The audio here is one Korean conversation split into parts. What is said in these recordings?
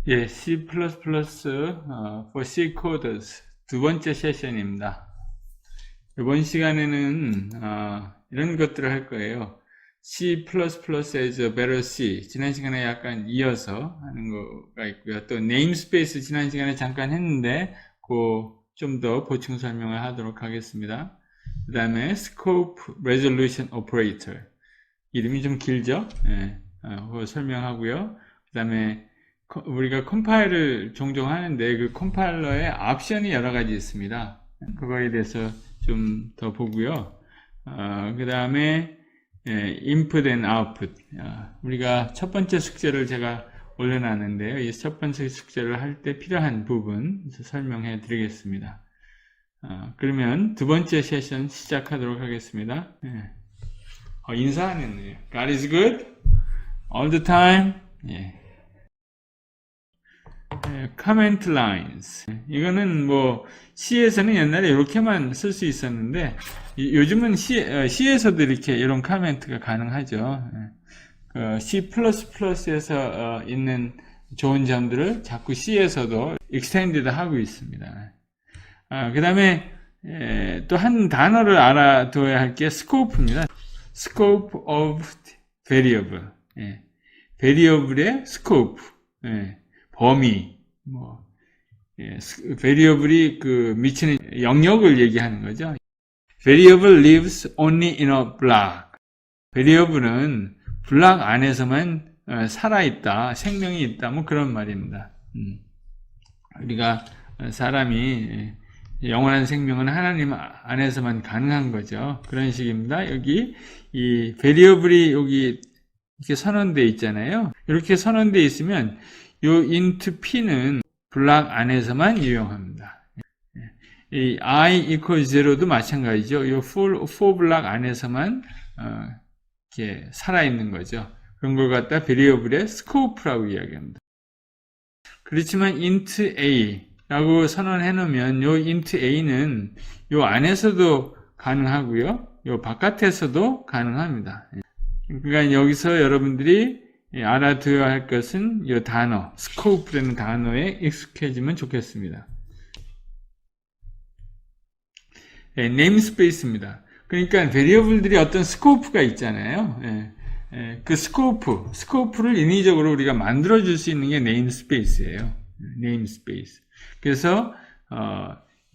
예, C++ for C coders 두 번째 세션입니다. 이번 시간에는 이런 것들을 할 거예요. C++ as a better C. 지난 시간에 약간 이어서 하는 거가 있고요. 또 namespace 지난 시간에 잠깐 했는데 좀 더 보충 설명을 하도록 하겠습니다. 그 다음에 scope resolution operator. 이름이 좀 길죠? 예, 그거 설명하고요. 그 다음에 우리가 컴파일을 종종 하는데 그 컴파일러에 옵션이 여러 가지 있습니다. 그거에 대해서 좀 더 보고요. 그 다음에 input and output. 우리가 첫 번째 숙제를 제가 올려놨는데요. 이 첫 번째 숙제를 할 때 필요한 부분 설명해 드리겠습니다. 그러면 두 번째 세션 시작하도록 하겠습니다. 인사 안 했네요. God is good all the time. 예. comment lines. 이거는 뭐 C에서는 옛날에 이렇게만 쓸 수 있었는데 요즘은 C에서도 이렇게 이런 커멘트가 가능하죠. C++에서 있는 좋은 점들을 자꾸 C에서도 extended 하고 있습니다. 그 다음에 또 한 단어를 알아둬야 할 게 scope입니다. scope of variable. variable의 scope. 범위, variable이 미치는 영역을 얘기하는 거죠. variable lives only in a block. variable은 블록 안에서만 살아있다, 생명이 있다, 뭐 그런 말입니다. 우리가 사람이 영원한 생명은 하나님 안에서만 가능한 거죠. 그런 식입니다. 여기 이 variable이 여기 이렇게 선언되어 있잖아요. 이렇게 선언되어 있으면 요 int p는 블록 안에서만 유용합니다. 이 I equals 0도 마찬가지죠. 요 for 블록 안에서만 이렇게 살아있는 거죠. 그런 걸 갖다 variable의 scope라고 이야기합니다. 그렇지만 int a라고 선언해 놓으면 요 int a는 요 안에서도 가능하고요. 요 바깥에서도 가능합니다. 그러니까 여기서 여러분들이 알아두어야 할 것은 이 단어, scope라는 단어에 익숙해지면 좋겠습니다. namespace입니다. 그러니까 variable들이 어떤 scope가 있잖아요. 그 scope를 인위적으로 우리가 만들어줄 수 있는 게 namespace예요. namespace. 그래서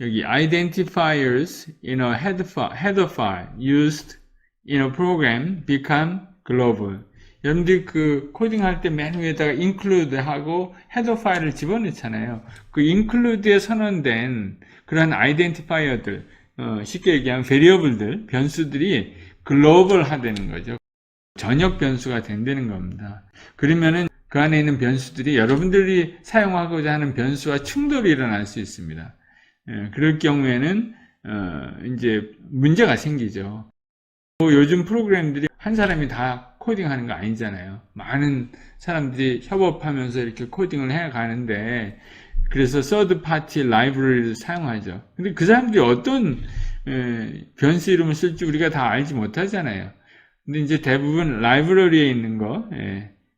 여기 identifiers in a header file used in a program become global. 여러분들이 코딩할 때 맨 위에다가 include 하고 헤더 파일을 집어넣잖아요. 그 include에 선언된 그런 identifier들, 쉽게 얘기하면 variable들, 변수들이 글로벌화되는 거죠. 전역 변수가 된다는 겁니다. 그러면은 그 안에 있는 변수들이 여러분들이 사용하고자 하는 변수와 충돌이 일어날 수 있습니다. 그럴 경우에는 이제 문제가 생기죠. 요즘 프로그램들이 한 사람이 다 코딩하는 거 아니잖아요. 많은 사람들이 협업하면서 이렇게 코딩을 해 가는데, 그래서 서드 파티 라이브러리를 사용하죠. 근데 그 사람들이 어떤 변수 이름을 쓸지 우리가 다 알지 못하잖아요. 근데 이제 대부분 라이브러리에 있는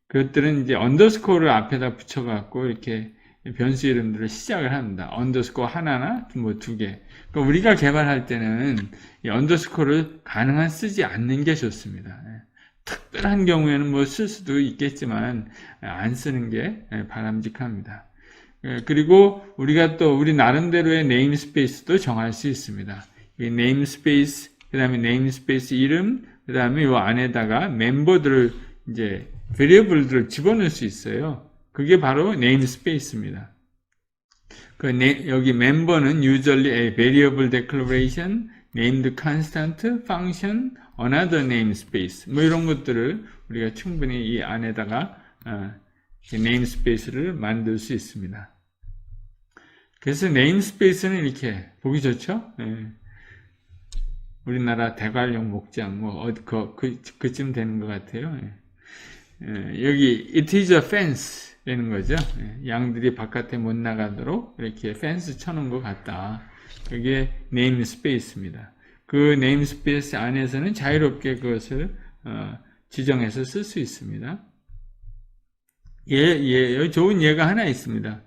그것들은 이제 언더스코어를 앞에다 붙여갖고 이렇게 변수 이름들을 시작을 합니다. 언더스코어 하나나 뭐 두 개. 그러니까 우리가 개발할 때는 이 언더스코어를 가능한 쓰지 않는 게 좋습니다. 특별한 경우에는 뭐 쓸 수도 있겠지만 안 쓰는 게 바람직합니다. 그리고 우리가 또 우리 나름대로의 네임스페이스도 정할 수 있습니다. 이 네임스페이스, 그 다음에 네임스페이스 이름, 그 다음에 이 안에다가 멤버들을 이제 베리어블들을 집어넣을 수 있어요. 그게 바로 네임스페이스입니다. 여기 멤버는 usually a variable declaration, named constant, function, another namespace. 뭐 이런 것들을 우리가 충분히 이 안에다가 namespace를 만들 수 있습니다. 그래서 namespace는 이렇게 보기 좋죠? 우리나라 대관령 목장 그쯤 되는 것 같아요. 여기 it is a fence 라는 거죠. 양들이 바깥에 못 나가도록 이렇게 펜스 쳐놓은 것 같다. 그게 네임스페이스입니다. 그 네임스페이스 안에서는 자유롭게 그것을 지정해서 쓸 수 있습니다. 여기 좋은 예가 하나 있습니다.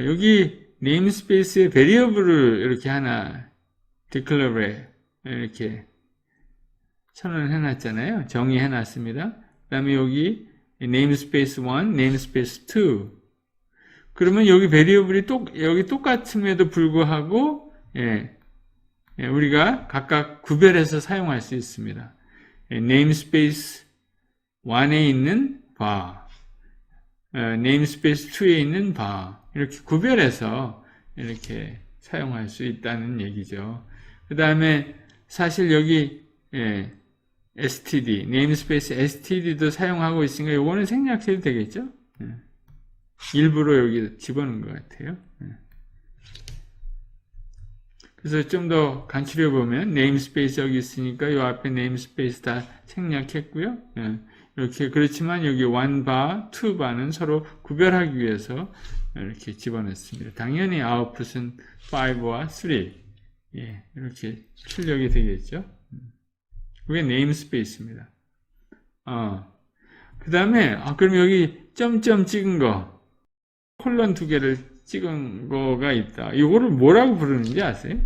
여기 네임스페이스에 베리어블을 이렇게 하나 declare에 이렇게 선언해 놨잖아요. 정의해 놨습니다. 그 다음에 여기 namespace 1, namespace 2. 그러면 여기 variable이 여기 똑같음에도 불구하고, 우리가 각각 구별해서 사용할 수 있습니다. namespace 1에 있는 var, namespace 2에 있는 var, 이렇게 구별해서 이렇게 사용할 수 있다는 얘기죠. 그 다음에 사실 여기, std, namespace std도 사용하고 있으니까 요거는 생략해도 되겠죠? 일부러 여기 집어넣은 것 같아요. 그래서 좀 더 간추려 보면 namespace 여기 있으니까 요 앞에 namespace 다 생략했고요. 이렇게 그렇지만 여기 1bar, 2bar는 서로 구별하기 위해서 이렇게 집어넣습니다. 당연히 output은 5와 3 이렇게 출력이 되겠죠. 그게 namespace입니다. 그 다음에 그럼 여기 점점 찍은 거 콜론 2개를 찍은 거가 있다. 이거를 뭐라고 부르는지 아세요?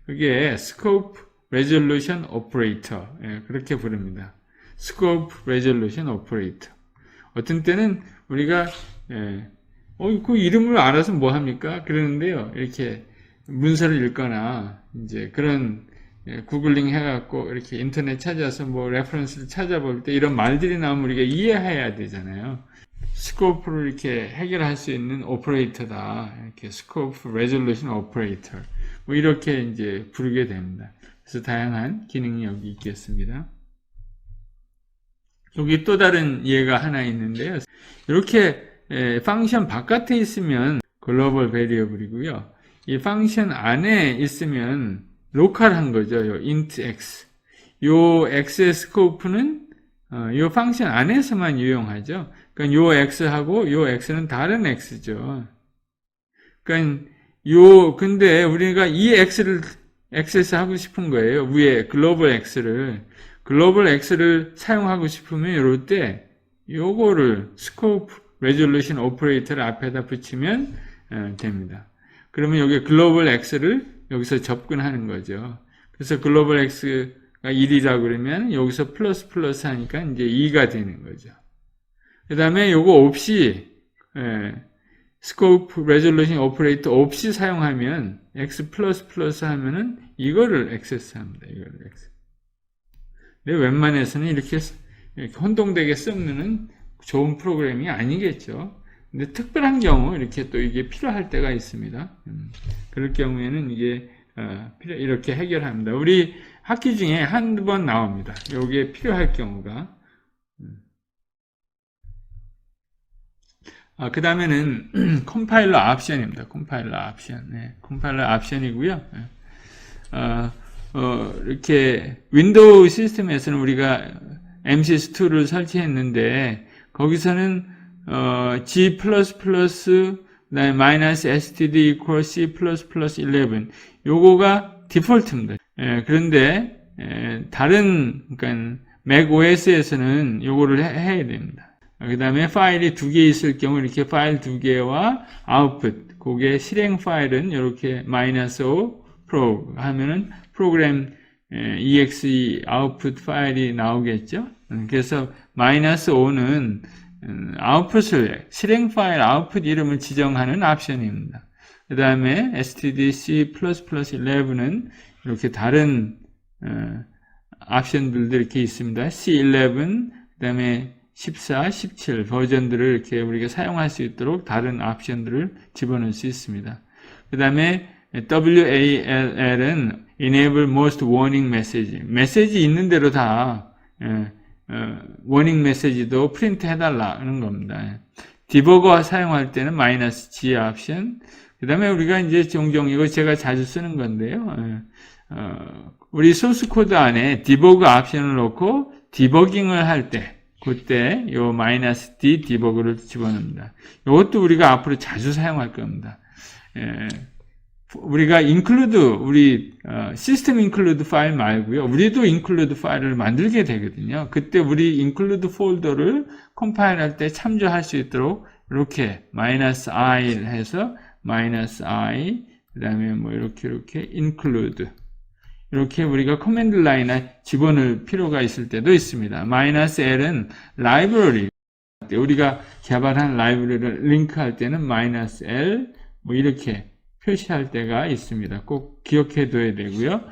그게 scope resolution operator 그렇게 부릅니다. scope resolution operator. 어떤 때는 우리가 그 이름을 알아서 뭐 합니까? 그러는데요. 이렇게 문서를 읽거나 이제 그런 구글링 해갖고 이렇게 인터넷 찾아서 뭐 레퍼런스를 찾아볼 때 이런 말들이 나오면 우리가 이해해야 되잖아요. 스코프를 이렇게 해결할 수 있는 오퍼레이터다. 이렇게 스코프 레졸루션 오퍼레이터. 뭐 이렇게 이제 부르게 됩니다. 그래서 다양한 기능이 여기 있겠습니다. 여기 또 다른 예가 하나 있는데요. 이렇게 펑션 바깥에 있으면 글로벌 베리어블이고요. 이 펑션 안에 있으면 로컬한 거죠. 요 int x. 요 x의 스코프는 요 펑션 안에서만 유용하죠. 그러니까 요 x하고 요 x는 다른 x죠. 그러니까 근데 우리가 이 x를 액세스 하고 싶은 거예요. 위에 글로벌 x를 사용하고 싶으면 이럴 때 요거를 스코프 레졸루션 오퍼레이터를 앞에다 붙이면 됩니다. 그러면 여기 글로벌 x를 여기서 접근하는 거죠. 그래서 글로벌 x가 1이라고 그러면 여기서 플러스 하니까 이제 2가 되는 거죠. 그 다음에 요거 없이 스코프 레졸루션 오퍼레이터 없이 사용하면 x 플러스 하면은 이거를 액세스합니다. 이거를 액세스. 근데 웬만해서는 이렇게 혼동되게 섞는 좋은 프로그램이 아니겠죠. 근데 특별한 경우 이렇게 또 이게 필요할 때가 있습니다. 그럴 경우에는 이게 이렇게 해결합니다. 우리 학기 중에 한두 번 나옵니다. 이게 필요할 경우가. 그 다음에는 컴파일러 옵션입니다. 컴파일러 옵션이고요. 이렇게 윈도우 시스템에서는 우리가 MSys2를 설치했는데 거기서는 G++, 그다음에 -std equals C++11 요거가 디폴트입니다. 그런데 다른 그러니까 macOS에서는 요거를 해야 됩니다. 그 다음에 파일이 2개 있을 경우 이렇게 파일 2개와 아웃풋 그게 실행 파일은 이렇게 -o prog 하면은 프로그램 exe 아웃풋 파일이 나오겠죠. 그래서 -o는 아웃풋을 실행 파일 아웃풋 이름을 지정하는 옵션입니다. 그 다음에 std C++11은 이렇게 다른 옵션들도 이렇게 있습니다. C11 그 다음에 14, 17 버전들을 이렇게 우리가 사용할 수 있도록 다른 옵션들을 집어넣을 수 있습니다. 그 다음에 WALL은 Enable Most Warning Message. 메시지 있는 대로 다 워닝 메시지도 프린트 해달라는 겁니다. 디버거 사용할 때는 -G 옵션. 그 다음에 우리가 이제 종종 이거 제가 자주 쓰는 건데요. 우리 소스 코드 안에 디버그 옵션을 넣고 디버깅을 할 때 그때 요 -d 디버그를 집어넣습니다. 이것도 우리가 앞으로 자주 사용할 겁니다. 우리가 include, 우리 system include 파일 말고요. 우리도 include 파일을 만들게 되거든요. 그때 우리 include 폴더를 컴파일 할 때 참조할 수 있도록 이렇게 -i 해서 -i 그 다음에 뭐 이렇게 include 이렇게 우리가 커맨드 라인에 집어넣을 필요가 있을 때도 있습니다. -l은 라이브러리, 우리가 개발한 라이브러리를 링크할 때는 -l 뭐 이렇게 표시할 때가 있습니다. 꼭 기억해 둬야 되고요.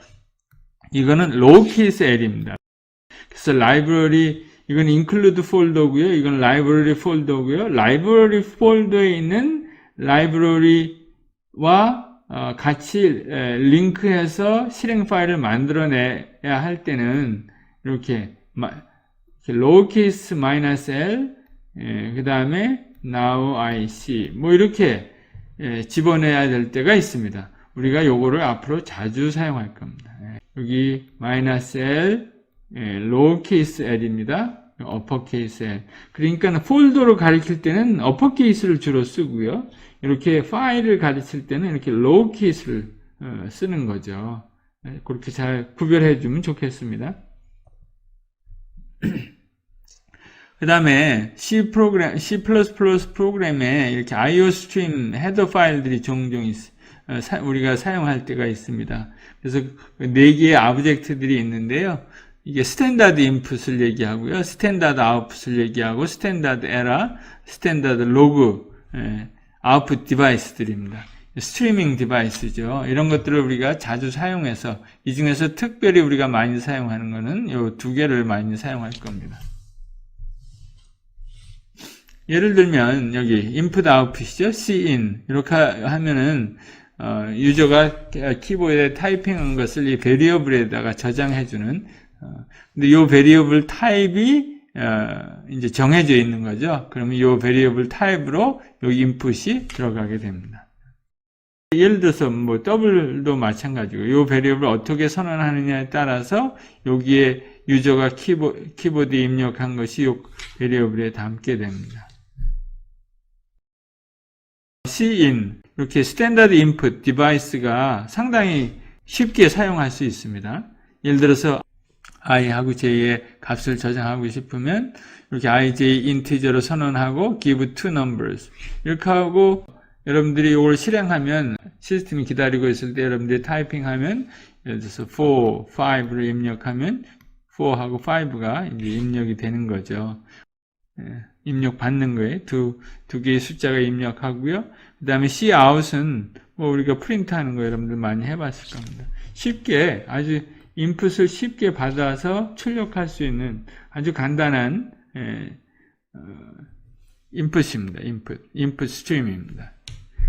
이거는 로우케이스 l입니다. 그래서 라이브러리, 이건 include 폴더고요. 이건 라이브러리 폴더고요. 라이브러리 폴더에 있는 라이브러리와 같이 링크해서 실행 파일을 만들어내야 할 때는 이렇게 lowercase -l 그 다음에 now I see 뭐 이렇게 집어내야 될 때가 있습니다. 우리가 요거를 앞으로 자주 사용할 겁니다. 여기 -l lowercase l입니다. uppercase l. 그러니까 폴더로 가리킬 때는 uppercase를 주로 쓰고요. 이렇게 파일을 가르칠 때는 이렇게 lowercase를 쓰는 거죠. 그렇게 잘 구별해 주면 좋겠습니다. 그 다음에 C 프로그램에 이렇게 IOStream 헤더 파일들이 종종 우리가 사용할 때가 있습니다. 그래서 4개의 오브젝트들이 있는데요. 이게 스탠다드 인풋을 얘기하고요. 스탠다드 아웃풋을 얘기하고 스탠다드 에러, 스탠다드 로그, 아웃풋 디바이스들입니다. 스트리밍 디바이스죠. 이런 것들을 우리가 자주 사용해서 이 중에서 특별히 우리가 많이 사용하는 것은 이 2개를 많이 사용할 겁니다. 예를 들면 여기 input output이죠. cin 이렇게 하면은 유저가 키보드에 타이핑한 것을 이 베리어블에다가 저장해주는 근데 이 베리어블 타입이 이제 정해져 있는 거죠. 그러면 이 베리어블 타입으로 이 인풋이 들어가게 됩니다. 예를 들어서 뭐 더블도 마찬가지고 이 베리어블을 어떻게 선언하느냐에 따라서 여기에 유저가 키보드에 입력한 것이 이 베리어블에 담게 됩니다. cin 이렇게 스탠다드 인풋 디바이스가 상당히 쉽게 사용할 수 있습니다. 예를 들어서 i하고 j의 값을 저장하고 싶으면 이렇게 ij 인티저로 선언하고 give two numbers 이렇게 하고 여러분들이 이걸 실행하면 시스템이 기다리고 있을 때 여러분들이 타이핑하면 예를 들어서 4, 5를 입력하면 4하고 5가 이제 입력이 되는 거죠. 입력 받는 거에 두 개의 숫자가 입력하고요. 그 다음에 cout은 뭐 우리가 프린트 하는 거 여러분들 많이 해봤을 겁니다. 쉽게 아주 인풋을 쉽게 받아서 출력할 수 있는 아주 간단한 인풋입니다. 인풋 스트림입니다.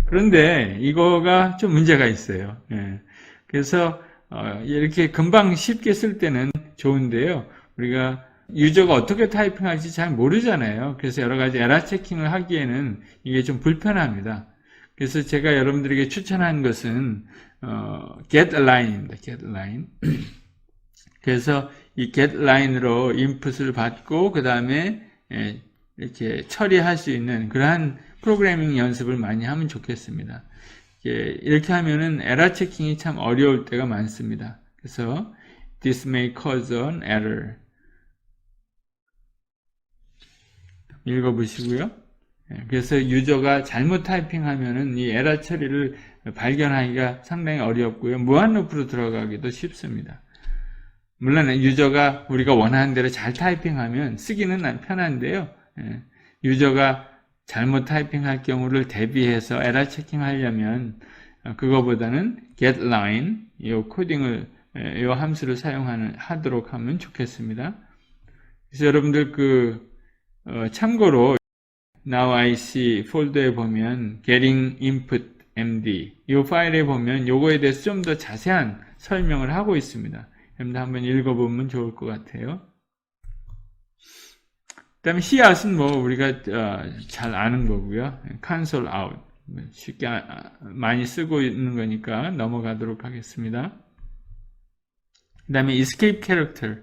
그런데 이거가 좀 문제가 있어요. 그래서 이렇게 금방 쉽게 쓸 때는 좋은데요. 우리가 유저가 어떻게 타이핑할지 잘 모르잖아요. 그래서 여러 가지 에러 체킹을 하기에는 이게 좀 불편합니다. 그래서 제가 여러분들에게 추천한 것은 getLine입니다. getLine. 그래서 이 getLine으로 인풋을 받고 그 다음에 이렇게 처리할 수 있는 그러한 프로그래밍 연습을 많이 하면 좋겠습니다. 이렇게 하면은 에러 체킹이 참 어려울 때가 많습니다. 그래서 this may cause an error. 읽어보시고요. 그래서 유저가 잘못 타이핑하면은 이 에러 처리를 발견하기가 상당히 어렵고요. 무한루프로 들어가기도 쉽습니다. 물론 유저가 우리가 원하는 대로 잘 타이핑하면 쓰기는 편한데요. 유저가 잘못 타이핑할 경우를 대비해서 에러 체킹하려면 그거보다는 getLine 이 코딩을 이 함수를 하도록 하면 좋겠습니다. 그래서 여러분들 참고로 now I see 폴더에 보면 getting input md 이 파일에 보면 요거에 대해서 좀 더 자세한 설명을 하고 있습니다. 여러분들 한번 읽어보면 좋을 것 같아요. 그 다음에 cout은 뭐 우리가 잘 아는 거고요. console out 쉽게 많이 쓰고 있는 거니까 넘어가도록 하겠습니다. 그 다음에 escape character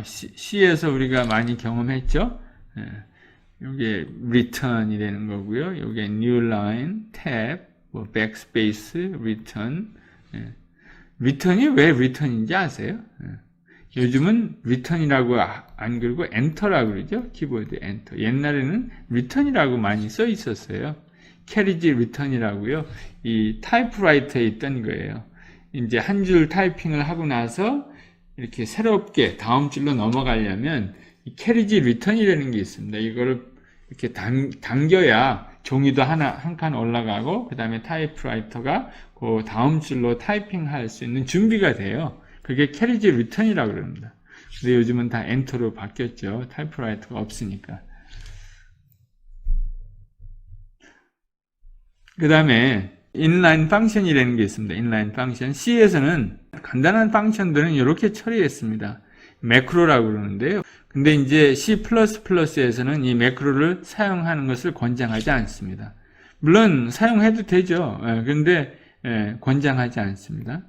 C에서 우리가 많이 경험했죠. 요게 return이 되는 거고요. 요게 new line, tab, 뭐 backspace, return. 예. return이 왜 return인지 아세요? 예. 요즘은 return이라고 안 그러고 enter라고 그러죠. 키보드 enter. 옛날에는 return이라고 많이 써 있었어요. carriage return이라고요. 이 타이프라이터에 있던 거예요. 이제 한 줄 타이핑을 하고 나서 이렇게 새롭게 다음 줄로 넘어가려면 이 carriage return이라는 게 있습니다. 이거를 이렇게 당겨야 종이도 한 칸 올라가고 그 다음에 타이프라이터가 그 다음 줄로 타이핑할 수 있는 준비가 돼요. 그게 carriage return이라고 그럽니다. 근데 요즘은 다 엔터로 바뀌었죠. 타이프라이터가 없으니까. 그 다음에 inline function이라는 게 있습니다. inline function. C에서는 간단한 펑션들은 이렇게 처리했습니다. 매크로라고 그러는데요. 근데 이제 C++에서는 이 매크로를 사용하는 것을 권장하지 않습니다. 물론 사용해도 되죠. 근데 권장하지 않습니다.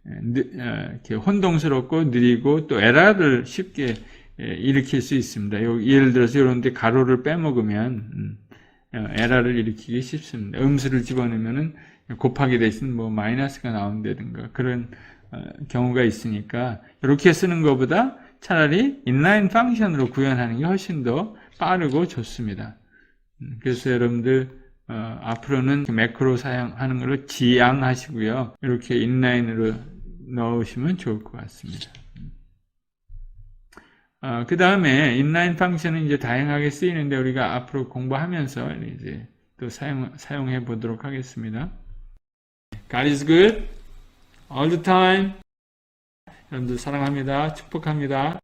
이렇게 혼동스럽고 느리고 또 에러를 쉽게 일으킬 수 있습니다. 예를 들어서 이런 데 가로를 빼먹으면 에러를 일으키기 쉽습니다. 음수를 집어넣으면은 곱하기 대신 뭐 마이너스가 나온다든가 그런 경우가 있으니까 이렇게 쓰는 것보다 차라리 인라인 펑션으로 구현하는 게 훨씬 더 빠르고 좋습니다. 그래서 여러분들 앞으로는 매크로 사용하는 걸로 지양하시고요. 이렇게 인라인으로 넣으시면 좋을 것 같습니다. 그 다음에 인라인 펑션은 이제 다양하게 쓰이는데 우리가 앞으로 공부하면서 이제 또 사용해 보도록 하겠습니다. God is good all the time. 여러분들 사랑합니다. 축복합니다.